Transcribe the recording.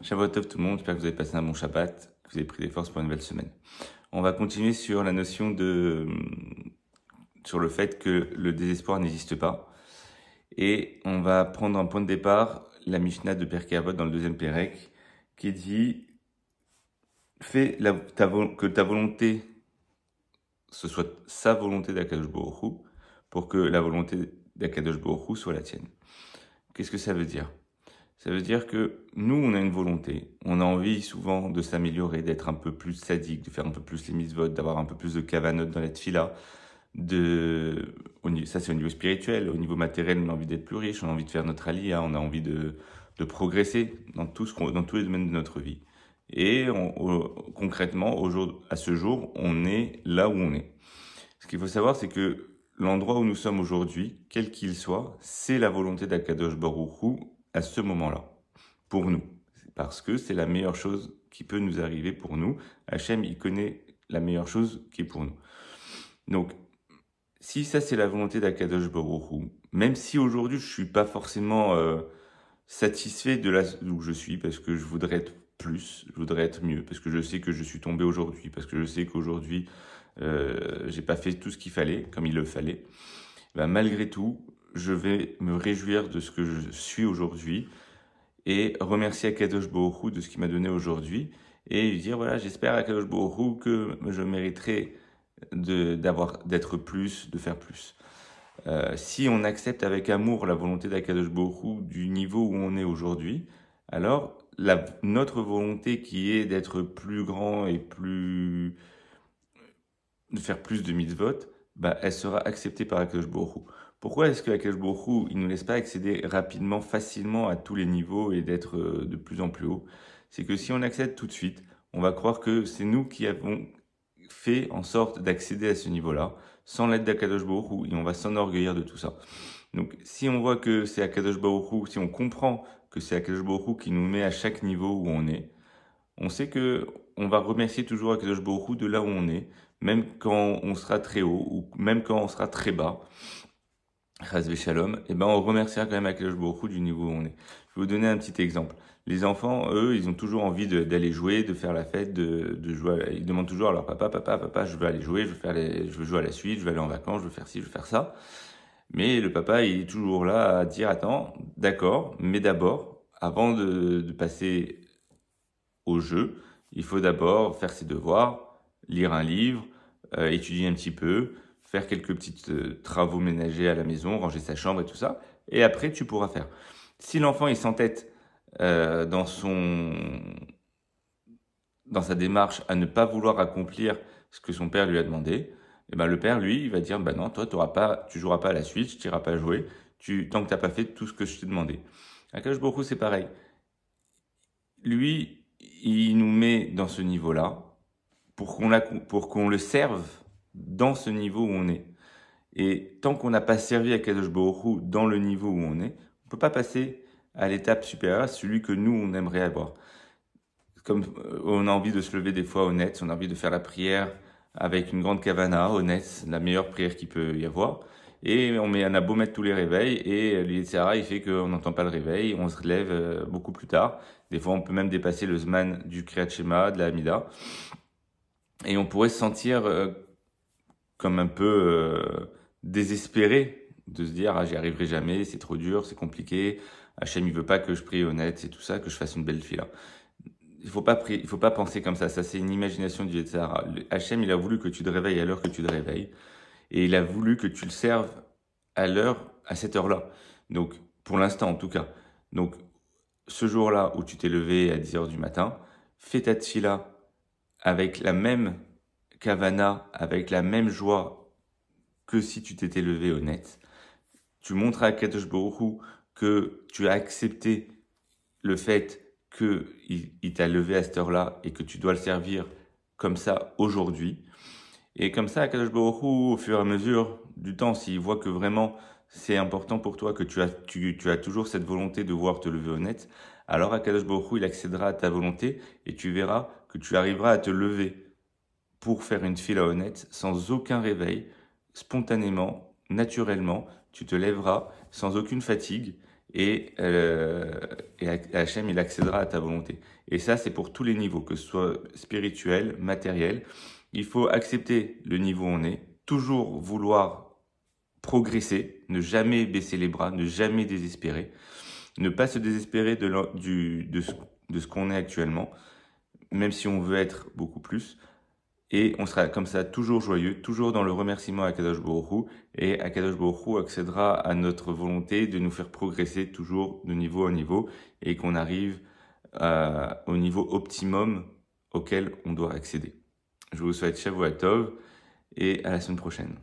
Shabbat Tov tout le monde, j'espère que vous avez passé un bon Shabbat, que vous avez pris des forces pour une nouvelle semaine. On va continuer sur la notion sur le fait que le désespoir n'existe pas. Et on va prendre un point de départ, la Mishnah de Pirkei Avot dans le deuxième Pérek, qui dit, que ta volonté, ce soit sa volonté d'Akadosh Baruch Hu, pour que la volonté d'Akadosh Baruch Hu soit la tienne. Qu'est-ce que ça veut dire? Ça veut dire que nous, on a une volonté. On a envie souvent de s'améliorer, d'être un peu plus sadique, de faire un peu plus les mitzvot, d'avoir un peu plus de kavanot dans la tfila. Ça, c'est au niveau spirituel. Au niveau matériel, on a envie d'être plus riche, on a envie de faire notre aliyah, on a envie de progresser dans dans tous les domaines de notre vie. Et concrètement, à ce jour, on est là où on est. Ce qu'il faut savoir, c'est que l'endroit où nous sommes aujourd'hui, quel qu'il soit, c'est la volonté d'Akadosh Baruch Hu à ce moment-là, pour nous. Parce que c'est la meilleure chose qui peut nous arriver pour nous. Hachem, il connaît la meilleure chose qui est pour nous. Donc, si ça c'est la volonté d'Akadosh Baruch Hu, même si aujourd'hui je suis pas forcément satisfait de là où je suis, parce que je voudrais être plus, je voudrais être mieux, parce que je sais que je suis tombé aujourd'hui, parce que je sais qu'aujourd'hui j'ai pas fait tout ce qu'il fallait, comme il le fallait, ben, malgré tout, je vais me réjouir de ce que je suis aujourd'hui et remercier Akadosh Baruch Hu de ce qu'il m'a donné aujourd'hui et lui dire voilà, j'espère Akadosh Baruch Hu que je mériterai d'être plus, de faire plus. Si on accepte avec amour la volonté d'Akadosh Baruch Hu du niveau où on est aujourd'hui, alors notre volonté qui est d'être plus grand et de faire plus de mitzvot, bah, elle sera acceptée par Akadosh Baruch Hu. Pourquoi est-ce que Akadosh Baruch Hu, il nous laisse pas accéder rapidement, facilement à tous les niveaux et d'être de plus en plus haut? C'est que si on accède tout de suite, on va croire que c'est nous qui avons fait en sorte d'accéder à ce niveau-là, sans l'aide d'Akadosh Baruch Hu, et on va s'enorgueillir de tout ça. Donc, si on voit que c'est Akadosh Baruch Hu, si on comprend que c'est Akadosh Baruch Hu qui nous met à chaque niveau où on est, on sait que on va remercier toujours Akadosh Baruch Hu de là où on est, même quand on sera très haut ou même quand on sera très bas. Chas v'shalom, et ben on remerciera quand même Akadosh Baruch Hu du niveau où on est. Je vais vous donner un petit exemple. Les enfants, eux, ils ont toujours envie d'aller jouer, de faire la fête, de jouer. Ils demandent toujours à leur papa, je veux aller jouer, je veux jouer à la suite, je veux aller en vacances, je veux faire ci, je veux faire ça. Mais le papa, il est toujours là à dire attends, d'accord, mais d'abord, avant de passer au jeu, il faut d'abord faire ses devoirs, lire un livre, étudier un petit peu, faire quelques petits travaux ménagers à la maison, ranger sa chambre et tout ça. Et après, tu pourras faire. Si l'enfant il s'entête dans sa démarche à ne pas vouloir accomplir ce que son père lui a demandé, et ben le père lui il va dire bah non, toi tu joueras pas à la suite, tu iras pas jouer, tant que t'as pas fait tout ce que je t'ai demandé. Akadosh Baruch Hu, c'est pareil. Lui, il nous met dans ce niveau-là pour qu'on le serve dans ce niveau où on est. Et tant qu'on n'a pas servi Akadosh Baruch Hu dans le niveau où on est, on peut pas passer à l'étape supérieure, celui que nous, on aimerait avoir. Comme on a envie de se lever des fois honnête, on a envie de faire la prière avec une grande kavana, honnête, la meilleure prière qu'il peut y avoir. Et on a beau mettre tous les réveils, et l'Yetzirah, il fait qu'on n'entend pas le réveil, on se lève beaucoup plus tard. Des fois, on peut même dépasser le Zman du Kriyat Shema, de la Hamida. Et on pourrait se sentir comme un peu désespéré de se dire ah j'y arriverai jamais, c'est trop dur, c'est compliqué, Hachem il veut pas que je prie honnête, c'est tout ça, que je fasse une belle fila. Il faut pas penser comme ça c'est une imagination du Yetzirah. Hachem il a voulu que tu te réveilles à l'heure que tu te réveilles et il a voulu que tu le serves à cette heure-là. Donc pour l'instant en tout cas. Donc ce jour-là où tu t'es levé à 10h du matin, fais ta tfila avec la même kavana, avec la même joie que si tu t'étais levé honnête. Tu montres à Akadosh Baruch Hu que tu as accepté le fait qu'il t'a levé à cette heure-là et que tu dois le servir comme ça aujourd'hui. Et comme ça, Akadosh Baruch Hu, au fur et à mesure du temps, s'il voit que vraiment c'est important pour toi, que tu as toujours cette volonté de voir te lever honnête, alors Akadosh Baruch Hu, il accédera à ta volonté et tu verras que tu arriveras à te lever pour faire une fila honnête, sans aucun réveil, spontanément, naturellement, tu te lèveras sans aucune fatigue et Hachem, il accédera à ta volonté. Et ça, c'est pour tous les niveaux, que ce soit spirituel, matériel. Il faut accepter le niveau où on est, toujours vouloir progresser, ne jamais baisser les bras, ne jamais désespérer, ne pas se désespérer de ce qu'on est actuellement, même si on veut être beaucoup plus. Et on sera comme ça toujours joyeux, toujours dans le remerciement à Kadosh Baruch Hu, et Akadosh Baruch Hu accédera à notre volonté de nous faire progresser toujours de niveau en niveau, et qu'on arrive au niveau optimum auquel on doit accéder. Je vous souhaite Shavua Tov, et à la semaine prochaine.